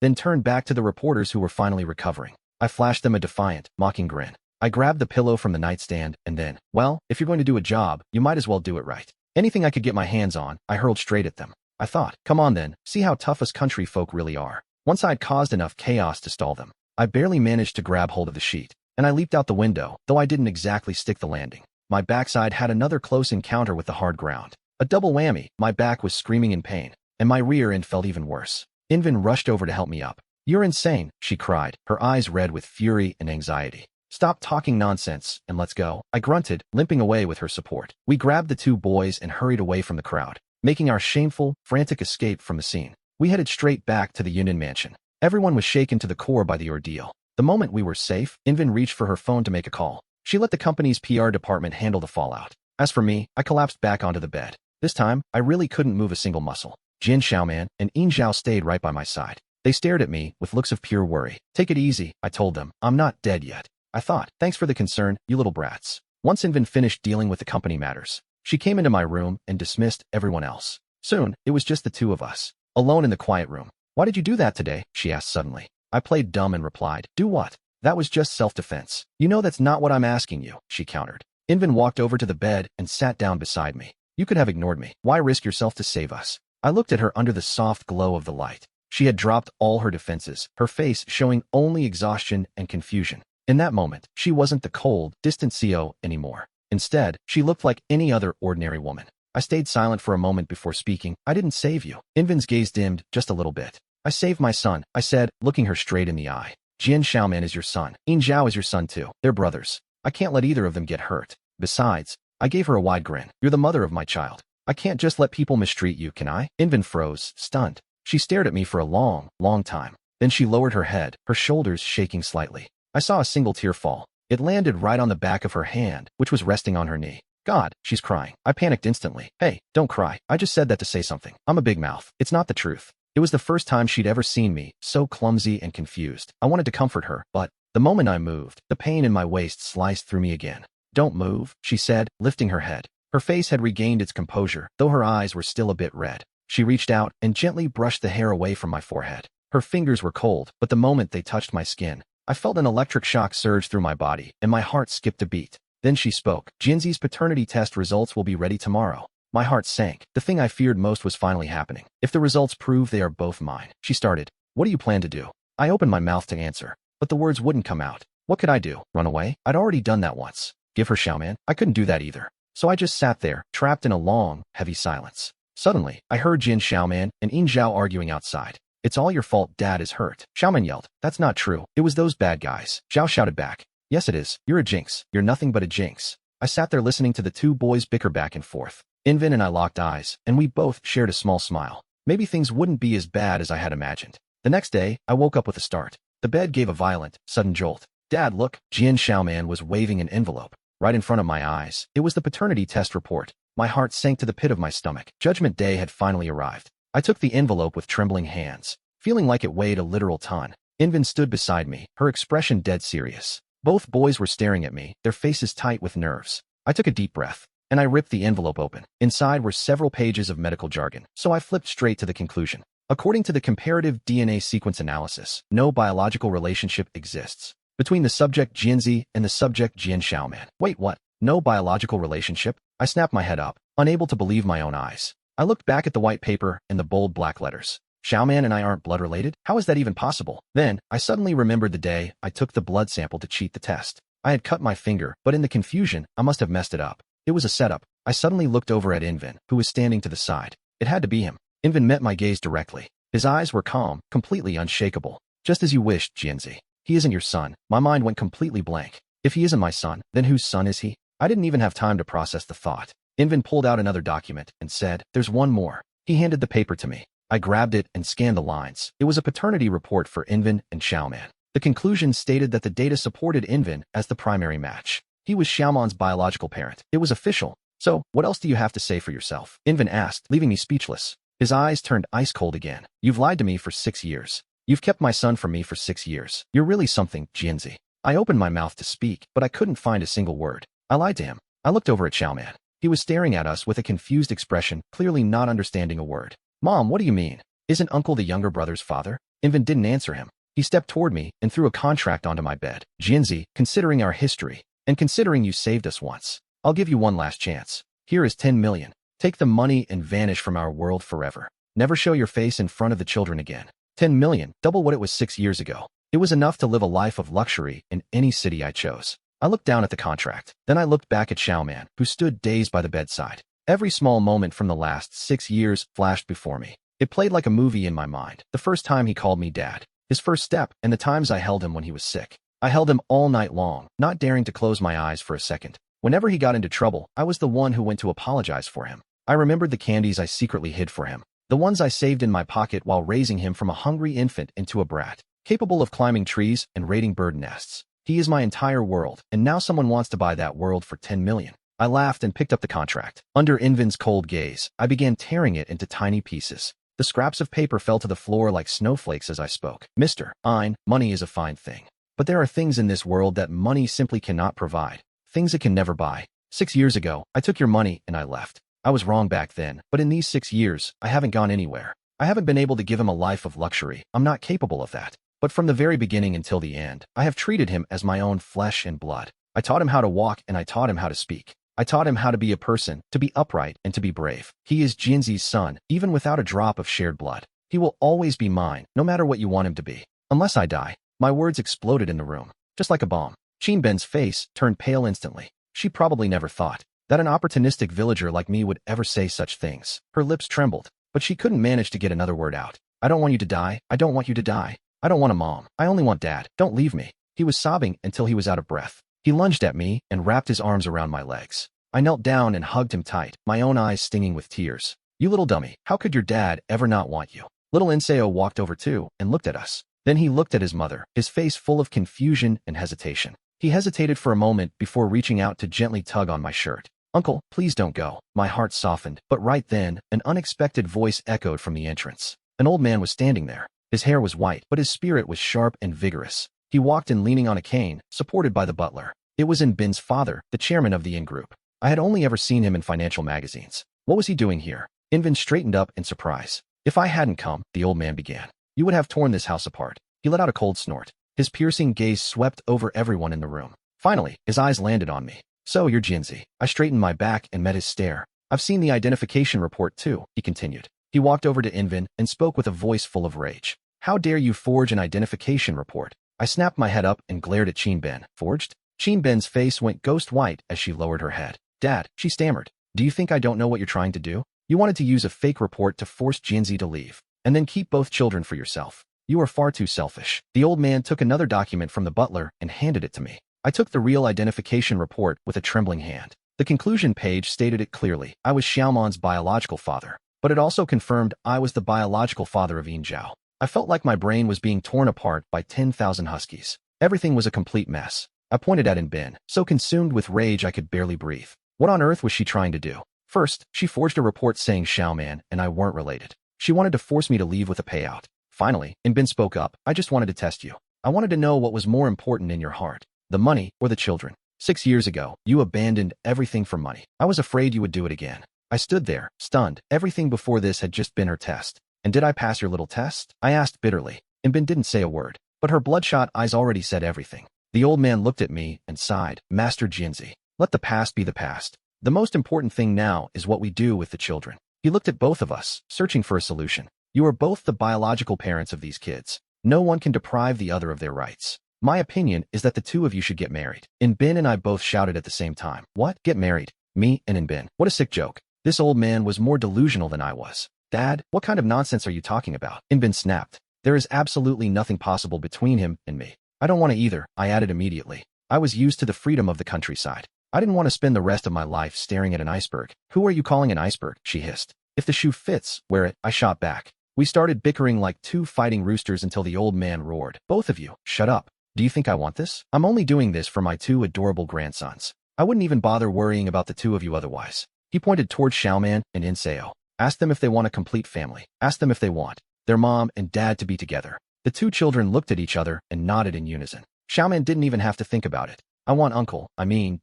Then turned back to the reporters who were finally recovering. I flashed them a defiant, mocking grin. I grabbed the pillow from the nightstand, and then, well, if you're going to do a job, you might as well do it right. Anything I could get my hands on, I hurled straight at them. I thought, come on then, see how tough us country folk really are. Once I'd caused enough chaos to stall them, I barely managed to grab hold of the sheet, and I leaped out the window, though I didn't exactly stick the landing. My backside had another close encounter with the hard ground. A double whammy, my back was screaming in pain, and my rear end felt even worse. Inven rushed over to help me up. "You're insane," she cried, her eyes red with fury and anxiety. "Stop talking nonsense, and let's go," I grunted, limping away with her support. We grabbed the two boys and hurried away from the crowd, making our shameful, frantic escape from the scene. We headed straight back to the Union Mansion. Everyone was shaken to the core by the ordeal. The moment we were safe, Inven reached for her phone to make a call. She let the company's PR department handle the fallout. As for me, I collapsed back onto the bed. This time, I really couldn't move a single muscle. Jin Xiaoman and Yin Zhao stayed right by my side. They stared at me with looks of pure worry. "Take it easy," I told them. "I'm not dead yet." I thought, "Thanks for the concern, you little brats." Once Inven finished dealing with the company matters, she came into my room and dismissed everyone else. Soon, it was just the two of us, alone in the quiet room. "Why did you do that today?" she asked suddenly. I played dumb and replied, "Do what?" "That was just self-defense." "You know that's not what I'm asking you," she countered. Inven walked over to the bed and sat down beside me. "You could have ignored me. Why risk yourself to save us?" I looked at her under the soft glow of the light. She had dropped all her defenses, her face showing only exhaustion and confusion. In that moment, she wasn't the cold, distant CO anymore. Instead, she looked like any other ordinary woman. I stayed silent for a moment before speaking. "I didn't save you." Inven's gaze dimmed just a little bit. "I saved my son," I said, looking her straight in the eye. "Jin Xiaoman is your son. Yin Zhao is your son too. They're brothers. I can't let either of them get hurt. Besides," I gave her a wide grin, "you're the mother of my child. I can't just let people mistreat you, can I?" Inven froze, stunned. She stared at me for a long, long time. Then she lowered her head, her shoulders shaking slightly. I saw a single tear fall. It landed right on the back of her hand, which was resting on her knee. "God, she's crying." I panicked instantly. "Hey, don't cry. I just said that to say something. I'm a big mouth. It's not the truth." It was the first time she'd ever seen me, so clumsy and confused. I wanted to comfort her, but the moment I moved, the pain in my waist sliced through me again. "Don't move," she said, lifting her head. Her face had regained its composure, though her eyes were still a bit red. She reached out and gently brushed the hair away from my forehead. Her fingers were cold, but the moment they touched my skin, I felt an electric shock surge through my body, and my heart skipped a beat. Then she spoke. "Jinzi's paternity test results will be ready tomorrow." My heart sank. The thing I feared most was finally happening. "If the results prove they are both mine," she started. "What do you plan to do?" I opened my mouth to answer, but the words wouldn't come out. What could I do? Run away? I'd already done that once. Give her Xiaoman? I couldn't do that either. So I just sat there, trapped in a long, heavy silence. Suddenly, I heard Jin Xiaoman and Yin Zhao arguing outside. "It's all your fault, Dad is hurt." Xiaoman yelled. "That's not true. It was those bad guys." Zhao shouted back. "Yes it is. You're a jinx. You're nothing but a jinx." I sat there listening to the two boys bicker back and forth. Inven and I locked eyes, and we both shared a small smile. Maybe things wouldn't be as bad as I had imagined. The next day, I woke up with a start. The bed gave a violent, sudden jolt. "Dad, look." Jin Xiaoman was waving an envelope. right in front of my eyes. It was the paternity test report. My heart sank to the pit of my stomach. Judgment Day had finally arrived. I took the envelope with trembling hands, feeling like it weighed a literal ton. Invin stood beside me, her expression dead serious. Both boys were staring at me, their faces tight with nerves. I took a deep breath, and I ripped the envelope open. Inside were several pages of medical jargon, so I flipped straight to the conclusion. According to the comparative DNA sequence analysis, no biological relationship exists between the subject Jianzi and the subject Jian Xiaoman. Wait, what? No biological relationship? I snapped my head up, unable to believe my own eyes. I looked back at the white paper and the bold black letters. Xiaoman and I aren't blood related? How is that even possible? Then, I suddenly remembered the day I took the blood sample to cheat the test. I had cut my finger, but in the confusion, I must have messed it up. It was a setup. I suddenly looked over at Invin, who was standing to the side. It had to be him. Invin met my gaze directly. His eyes were calm, completely unshakable. Just as you wished, Jianzi. He isn't your son. My mind went completely blank. If he isn't my son, then whose son is he? I didn't even have time to process the thought. Invin pulled out another document and said, "There's one more." He handed the paper to me. I grabbed it and scanned the lines. It was a paternity report for Invin and Xiaoman. The conclusion stated that the data supported Invin as the primary match. He was Xiaoman's biological parent. It was official. So, what else do you have to say for yourself? Invin asked, leaving me speechless. His eyes turned ice cold again. You've lied to me for 6 years. You've kept my son from me for 6 years. You're really something, Jianzi. I opened my mouth to speak, but I couldn't find a single word. I lied to him. I looked over at Xiaoman. He was staring at us with a confused expression, clearly not understanding a word. Mom, what do you mean? Isn't Uncle the younger brother's father? Invin didn't answer him. He stepped toward me and threw a contract onto my bed. Jianzi, considering our history, and considering you saved us once, I'll give you one last chance. Here is 10 million. Take the money and vanish from our world forever. Never show your face in front of the children again. 10 million, double what it was 6 years ago. It was enough to live a life of luxury in any city I chose. I looked down at the contract. Then I looked back at Xiaoman, who stood dazed by the bedside. Every small moment from the last 6 years flashed before me. It played like a movie in my mind. The first time he called me dad, his first step, and the times I held him when he was sick. I held him all night long, not daring to close my eyes for a second. Whenever he got into trouble, I was the one who went to apologize for him. I remembered the candies I secretly hid for him, the ones I saved in my pocket while raising him from a hungry infant into a brat, capable of climbing trees and raiding bird nests. He is my entire world, and now someone wants to buy that world for 10 million. I laughed and picked up the contract. Under Invin's cold gaze, I began tearing it into tiny pieces. The scraps of paper fell to the floor like snowflakes as I spoke. Mr. Ein, money is a fine thing. But there are things in this world that money simply cannot provide. Things it can never buy. 6 years ago, I took your money and I left. I was wrong back then, but in these 6 years, I haven't gone anywhere. I haven't been able to give him a life of luxury. I'm not capable of that. But from the very beginning until the end, I have treated him as my own flesh and blood. I taught him how to walk and I taught him how to speak. I taught him how to be a person, to be upright, and to be brave. He is Jianzi's son, even without a drop of shared blood. He will always be mine, no matter what you want him to be. Unless I die. My words exploded in the room, just like a bomb. Qinben's face turned pale instantly. She probably never thought that an opportunistic villager like me would ever say such things. Her lips trembled, but she couldn't manage to get another word out. I don't want you to die. I don't want you to die. I don't want a mom. I only want dad. Don't leave me. He was sobbing until he was out of breath. He lunged at me and wrapped his arms around my legs. I knelt down and hugged him tight, my own eyes stinging with tears. You little dummy, how could your dad ever not want you? Little Inseo walked over too and looked at us. Then he looked at his mother, his face full of confusion and hesitation. He hesitated for a moment before reaching out to gently tug on my shirt. Uncle, please don't go. My heart softened, but right then, an unexpected voice echoed from the entrance. An old man was standing there. His hair was white, but his spirit was sharp and vigorous. He walked in leaning on a cane, supported by the butler. It was Bin's father, the chairman of the Inn Group. I had only ever seen him in financial magazines. What was he doing here? Bin straightened up in surprise. If I hadn't come, the old man began, you would have torn this house apart. He let out a cold snort. His piercing gaze swept over everyone in the room. Finally, his eyes landed on me. So you're Jianzi. I straightened my back and met his stare. I've seen the identification report too, he continued. He walked over to Invin and spoke with a voice full of rage. How dare you forge an identification report? I snapped my head up and glared at Qinben. Forged? Qinben's face went ghost white as she lowered her head. Dad, she stammered. Do you think I don't know what you're trying to do? You wanted to use a fake report to force Jianzi to leave, and then keep both children for yourself. You are far too selfish. The old man took another document from the butler and handed it to me. I took the real identification report with a trembling hand. The conclusion page stated it clearly. I was Xiaoman's biological father, but it also confirmed I was the biological father of Yin Zhao. I felt like my brain was being torn apart by 10,000 huskies. Everything was a complete mess. I pointed at Bin, so consumed with rage I could barely breathe. What on earth was she trying to do? First, she forged a report saying Xiaoman and I weren't related. She wanted to force me to leave with a payout. Finally, Bin spoke up. I just wanted to test you. I wanted to know what was more important in your heart, the money or the children. 6 years ago, you abandoned everything for money. I was afraid you would do it again. I stood there, stunned. Everything before this had just been her test. And did I pass your little test? I asked bitterly. Bin didn't say a word, but her bloodshot eyes already said everything. The old man looked at me and sighed. Master Jinzi, let the past be the past. The most important thing now is what we do with the children. He looked at both of us, searching for a solution. You are both the biological parents of these kids. No one can deprive the other of their rights. My opinion is that the two of you should get married. Bin and I both shouted at the same time. What? Get married? Me and Bin. What a sick joke. This old man was more delusional than I was. Dad, what kind of nonsense are you talking about? Bin snapped. There is absolutely nothing possible between him and me. I don't want to either, I added immediately. I was used to the freedom of the countryside. I didn't want to spend the rest of my life staring at an iceberg. Who are you calling an iceberg? She hissed. If the shoe fits, wear it, I shot back. We started bickering like two fighting roosters until the old man roared. Both of you, shut up. Do you think I want this? I'm only doing this for my two adorable grandsons. I wouldn't even bother worrying about the two of you otherwise. He pointed towards Xiaoman and Inseo. Ask them if they want a complete family. Ask them if they want their mom and dad to be together. The two children looked at each other and nodded in unison. Xiaoman didn't even have to think about it. I want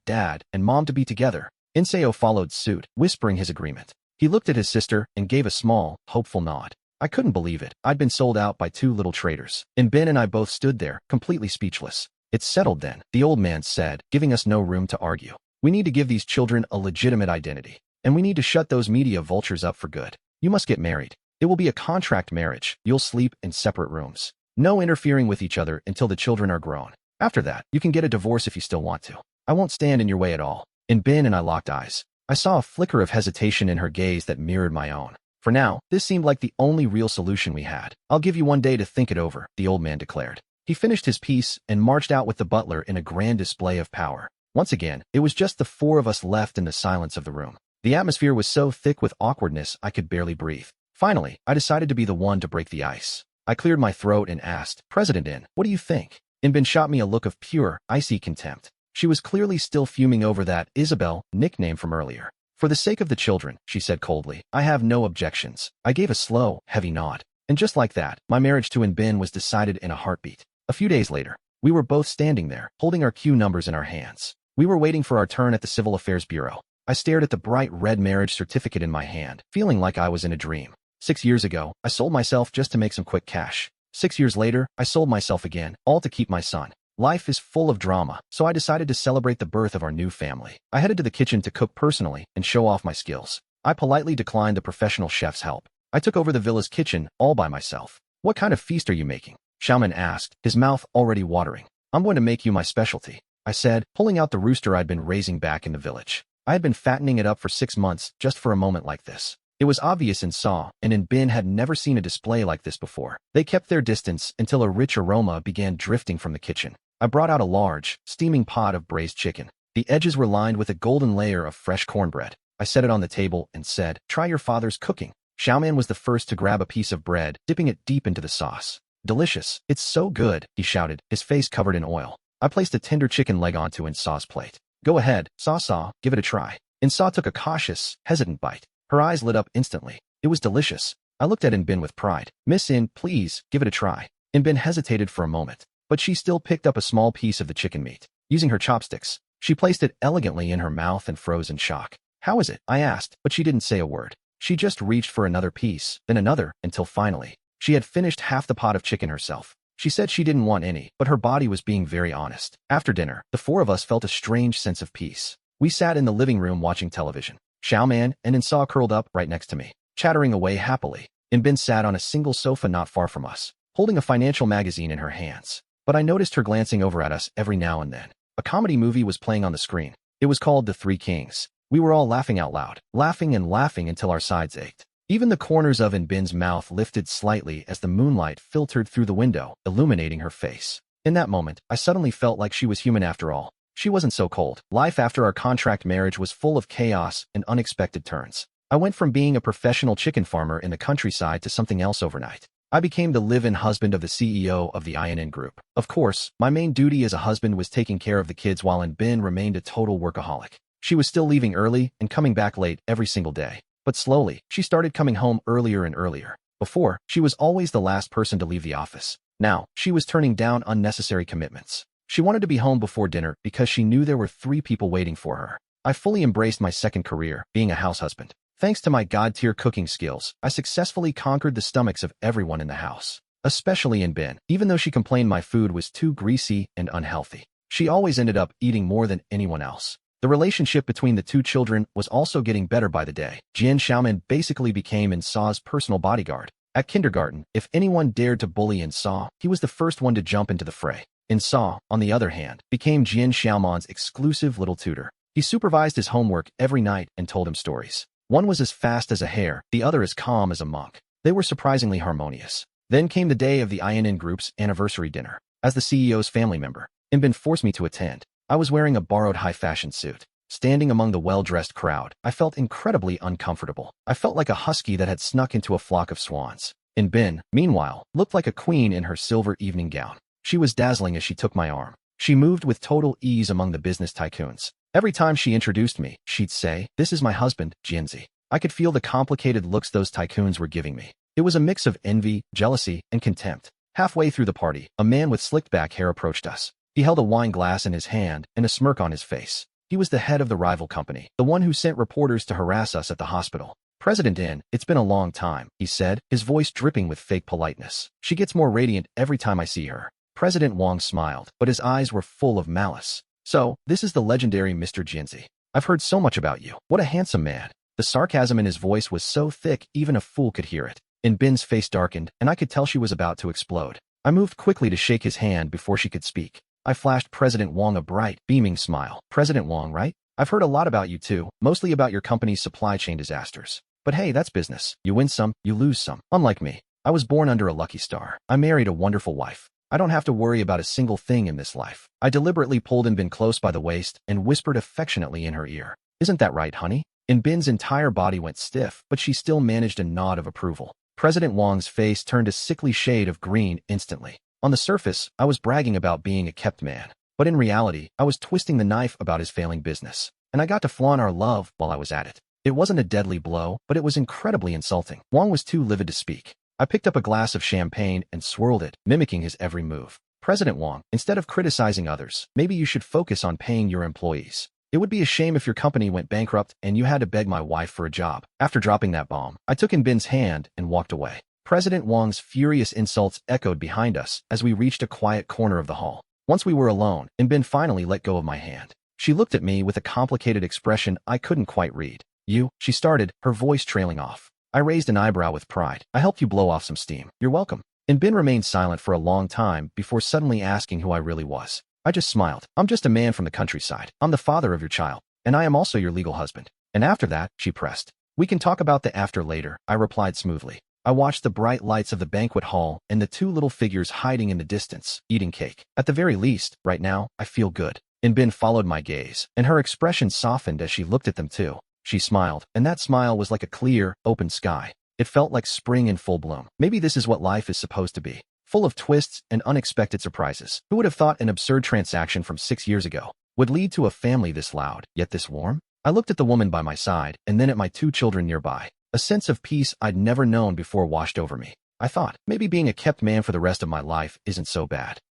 dad, and mom to be together. Inseo followed suit, whispering his agreement. He looked at his sister and gave a small, hopeful nod. I couldn't believe it. I'd been sold out by two little traitors. Bin and I both stood there, completely speechless. It's settled then, the old man said, giving us no room to argue. We need to give these children a legitimate identity. And we need to shut those media vultures up for good. You must get married. It will be a contract marriage. You'll sleep in separate rooms. No interfering with each other until the children are grown. After that, you can get a divorce if you still want to. I won't stand in your way at all. Bin and I locked eyes. I saw a flicker of hesitation in her gaze that mirrored my own. For now, this seemed like the only real solution we had. I'll give you one day to think it over, the old man declared. He finished his piece and marched out with the butler in a grand display of power. Once again, it was just the four of us left in the silence of the room. The atmosphere was so thick with awkwardness I could barely breathe. Finally, I decided to be the one to break the ice. I cleared my throat and asked, President what do you think? Bin shot me a look of pure, icy contempt. She was clearly still fuming over that Isabel nickname from earlier. For the sake of the children, she said coldly, I have no objections. I gave a slow, heavy nod. And just like that, my marriage to Bin was decided in a heartbeat. A few days later, we were both standing there, holding our queue numbers in our hands. We were waiting for our turn at the Civil Affairs Bureau. I stared at the bright red marriage certificate in my hand, feeling like I was in a dream. 6 years ago, I sold myself just to make some quick cash. 6 years later, I sold myself again, all to keep my son. Life is full of drama, so I decided to celebrate the birth of our new family. I headed to the kitchen to cook personally and show off my skills. I politely declined the professional chef's help. I took over the villa's kitchen all by myself. What kind of feast are you making? Xiaoman asked, his mouth already watering. I'm going to make you my specialty, I said, pulling out the rooster I'd been raising back in the village. I had been fattening it up for 6 months just for a moment like this. It was obvious in Saw, and Bin had never seen a display like this before. They kept their distance until a rich aroma began drifting from the kitchen. I brought out a large, steaming pot of braised chicken. The edges were lined with a golden layer of fresh cornbread. I set it on the table and said, try your father's cooking. Xiaoman was the first to grab a piece of bread, dipping it deep into the sauce. Delicious. It's so good, he shouted, his face covered in oil. I placed a tender chicken leg onto Insaw's plate. Go ahead, Saw, give it a try. Insaw took a cautious, hesitant bite. Her eyes lit up instantly. It was delicious. I looked at Bin with pride. Miss In, please, give it a try. Bin hesitated for a moment, but she still picked up a small piece of the chicken meat. Using her chopsticks, she placed it elegantly in her mouth and froze in shock. How is it? I asked, but she didn't say a word. She just reached for another piece, then another, until finally, she had finished half the pot of chicken herself. She said she didn't want any, but her body was being very honest. After dinner, the four of us felt a strange sense of peace. We sat in the living room watching television. Xiaoman and Insaw curled up right next to me, chattering away happily. Bin sat on a single sofa not far from us, holding a financial magazine in her hands. But I noticed her glancing over at us every now and then. A comedy movie was playing on the screen. It was called The Three Kings. We were all laughing out loud, laughing and laughing until our sides ached. Even the corners of Bin's mouth lifted slightly as the moonlight filtered through the window, illuminating her face. In that moment, I suddenly felt like she was human after all. She wasn't so cold. Life after our contract marriage was full of chaos and unexpected turns. I went from being a professional chicken farmer in the countryside to something else overnight. I became the live-in husband of the CEO of the INN group. Of course, my main duty as a husband was taking care of the kids while Bin remained a total workaholic. She was still leaving early and coming back late every single day. But slowly, she started coming home earlier and earlier. Before, she was always the last person to leave the office. Now, she was turning down unnecessary commitments. She wanted to be home before dinner because she knew there were 3 people waiting for her. I fully embraced my second career, being a house husband. Thanks to my god-tier cooking skills, I successfully conquered the stomachs of everyone in the house. Especially Bin, even though she complained my food was too greasy and unhealthy. She always ended up eating more than anyone else. The relationship between the 2 children was also getting better by the day. Jian Xiaomin basically became Insa's personal bodyguard. At kindergarten, if anyone dared to bully Insa, he was the first one to jump into the fray. Insa, on the other hand, became Jian Xiaomin's exclusive little tutor. He supervised his homework every night and told him stories. One was as fast as a hare, the other as calm as a monk. They were surprisingly harmonious. Then came the day of the INN group's anniversary dinner. As the CEO's family member, Bin forced me to attend. I was wearing a borrowed high-fashion suit. Standing among the well-dressed crowd, I felt incredibly uncomfortable. I felt like a husky that had snuck into a flock of swans. Bin, meanwhile, looked like a queen in her silver evening gown. She was dazzling as she took my arm. She moved with total ease among the business tycoons. Every time she introduced me, she'd say, "This is my husband, Jianzi." I could feel the complicated looks those tycoons were giving me. It was a mix of envy, jealousy, and contempt. Halfway through the party, a man with slicked back hair approached us. He held a wine glass in his hand and a smirk on his face. He was the head of the rival company, the one who sent reporters to harass us at the hospital. "President In, it's been a long time," he said, his voice dripping with fake politeness. "She gets more radiant every time I see her." President Wang smiled, but his eyes were full of malice. "So, this is the legendary Mr. Jianzi. I've heard so much about you. What a handsome man." The sarcasm in his voice was so thick even a fool could hear it. Bin's face darkened, and I could tell she was about to explode. I moved quickly to shake his hand before she could speak. I flashed President Wang a bright, beaming smile. "President Wang, right? I've heard a lot about you too, mostly about your company's supply chain disasters. But hey, that's business. You win some, you lose some. Unlike me, I was born under a lucky star. I married a wonderful wife. I don't have to worry about a single thing in this life." I deliberately pulled Bin close by the waist and whispered affectionately in her ear. "Isn't that right, honey?" Bin's entire body went stiff, but she still managed a nod of approval. President Wang's face turned a sickly shade of green instantly. On the surface, I was bragging about being a kept man. But in reality, I was twisting the knife about his failing business. And I got to flaunt our love while I was at it. It wasn't a deadly blow, but it was incredibly insulting. Wang was too livid to speak. I picked up a glass of champagne and swirled it, mimicking his every move. "President Wang, instead of criticizing others, maybe you should focus on paying your employees. It would be a shame if your company went bankrupt and you had to beg my wife for a job." After dropping that bomb, I took Bin's hand and walked away. President Wang's furious insults echoed behind us as we reached a quiet corner of the hall. Once we were alone, Bin finally let go of my hand. She looked at me with a complicated expression I couldn't quite read. "You," she started, her voice trailing off. I raised an eyebrow with pride. "I helped you blow off some steam. You're welcome." Bin remained silent for a long time before suddenly asking who I really was. I just smiled. "I'm just a man from the countryside. I'm the father of your child, and I am also your legal husband." "And after that," she pressed. "We can talk about the after later," I replied smoothly. I watched the bright lights of the banquet hall and the 2 little figures hiding in the distance, eating cake. At the very least, right now, I feel good. Bin followed my gaze, and her expression softened as she looked at them too. She smiled, and that smile was like a clear, open sky. It felt like spring in full bloom. Maybe this is what life is supposed to be. Full of twists and unexpected surprises. Who would have thought an absurd transaction from 6 years ago would lead to a family this loud, yet this warm? I looked at the woman by my side, and then at my 2 children nearby. A sense of peace I'd never known before washed over me. I thought, maybe being a kept man for the rest of my life isn't so bad.